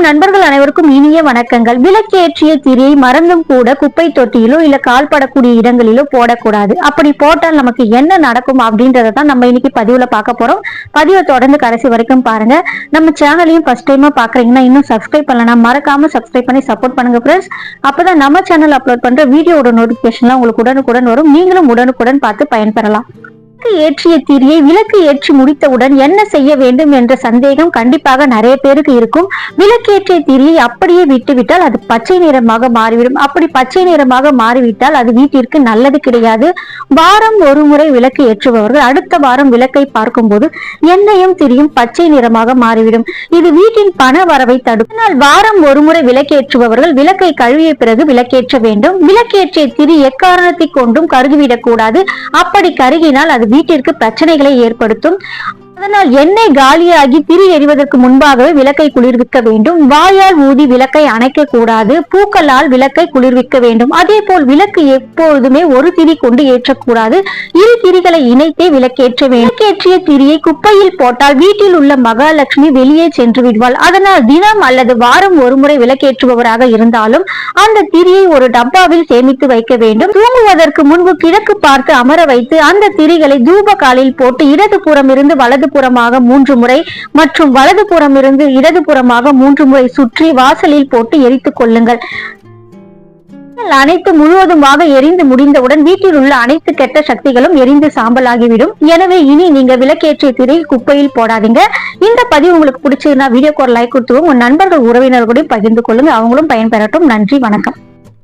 நண்பர்கள் அனைவருக்கும் இனிய வணக்கங்கள். விளக்கேற்றிய திரியை மறந்தும் கூட குப்பை தொட்டியிலோ இல்ல கால்படக்கூடிய இடங்களிலோ போடக்கூடாது. அப்படி போட்டால் நமக்கு என்ன நடக்கும் அப்படின்றதான் நம்ம இன்னைக்கு பதிவுல பார்க்க போறோம். பதிவை தொடர்ந்து கடைசி வரைக்கும் பாருங்க. நம்ம சேனலையும் ஃபர்ஸ்ட் டைமா பாக்குறீங்கன்னா இன்னும் சப்ஸ்கிரைப் பண்ணலாம், மறக்காம சப்ஸ்கிரைப் பண்ணி சப்போர்ட் பண்ணுங்க ஃப்ரெண்ட்ஸ். அப்பதான் நம்ம சேனல் அப்லோட் பண்ற வீடியோட நோட்டிபிகேஷன்லாம் உங்களுக்கு உடனுக்குடன் வரும். நீங்களும் உடனுக்குடன் பார்த்து பயன்பெறலாம். ஏற்றிய திரியை விளக்கு ஏற்றி முடித்தவுடன் என்ன செய்ய வேண்டும் என்ற சந்தேகம் கண்டிப்பாக நிறைய பேருக்கு இருக்கும். விளக்கேற்றிய திரியை அப்படியே விட்டுவிட்டால் அது பச்சை நிறமாக மாறிவிடும். அப்படி பச்சை நிறமாக மாறிவிட்டால் அது வீட்டிற்கு நல்லது கிடையாது. வாரம் ஒரு முறை விளக்கு ஏற்றுபவர்கள் அடுத்த வாரம் விளக்கை பார்க்கும் போது எண்ணெயும் திரியும் பச்சை நிறமாக மாறிவிடும். இது வீட்டின் பண வரவை தடுக்கும். வாரம் ஒரு முறை விளக்கேற்றுபவர்கள் விளக்கை கழுவிய பிறகு விளக்கேற்ற வேண்டும். விளக்கேற்றிய திரி எக்காரணத்தை கொண்டும் கருகிவிடக் கூடாது. அப்படி கருகினால் அது வீட்டிற்கு பிரச்சனைகளை ஏற்படுத்தும். அதனால் எண்ணெய் காலியாகி திரி எறிவதற்கு முன்பாகவே விளக்கை குளிர்விக்க வேண்டும். வாயால் ஊதி விளக்கை அணைக்க கூடாது. பூக்களால் விளக்கை குளிர்விக்க வேண்டும். அதே போல் விளக்கு எப்பொழுதுமே ஒரு திரி கொண்டு ஏற்றக்கூடாது. இரு திரிகளை இணைத்தே விளக்கேற்ற வேண்டும். விளக்கேற்றிய திரியை குப்பையில் போட்டால் வீட்டில் உள்ள மகாலட்சுமி வெளியே சென்று விடுவாள். அதனால் தினம் அல்லது வாரம் ஒரு முறை விளக்கேற்றுபவராக இருந்தாலும் அந்த திரியை ஒரு டப்பாவில் சேமித்து வைக்க வேண்டும். தூங்குவதற்கு முன்பு கிழக்கு பார்த்து அமர வைத்து அந்த திரிகளை தூப காலில் போட்டு இடது புறம் இருந்து வலது புறமாக 3 முறை மற்றும் வலது புறம் இருந்து இடது புறமாக 3 முறை சுற்றி வாசலில் போட்டு எரித்துக் கொள்ளுங்கள். அனைத்து முழுவதுமாக எரிந்து முடிந்தவுடன் வீட்டில் உள்ள அனைத்து கெட்ட சக்திகளும் எரிந்து சாம்பலாகிவிடும். எனவே இனி நீங்க விளக்கேற்றிய திரை குப்பையில் போடாதீங்க. இந்த பதிவு உங்களுக்கு பிடிச்சதுன்னா வீடியோக்கு ஒரு லைக் கொடுத்துவோம். உங்க நண்பர்கள் உறவினர்களுடன் பகிர்ந்து கொள்ளுங்க. அவங்களும் பயன்பெறட்டும். நன்றி, வணக்கம்.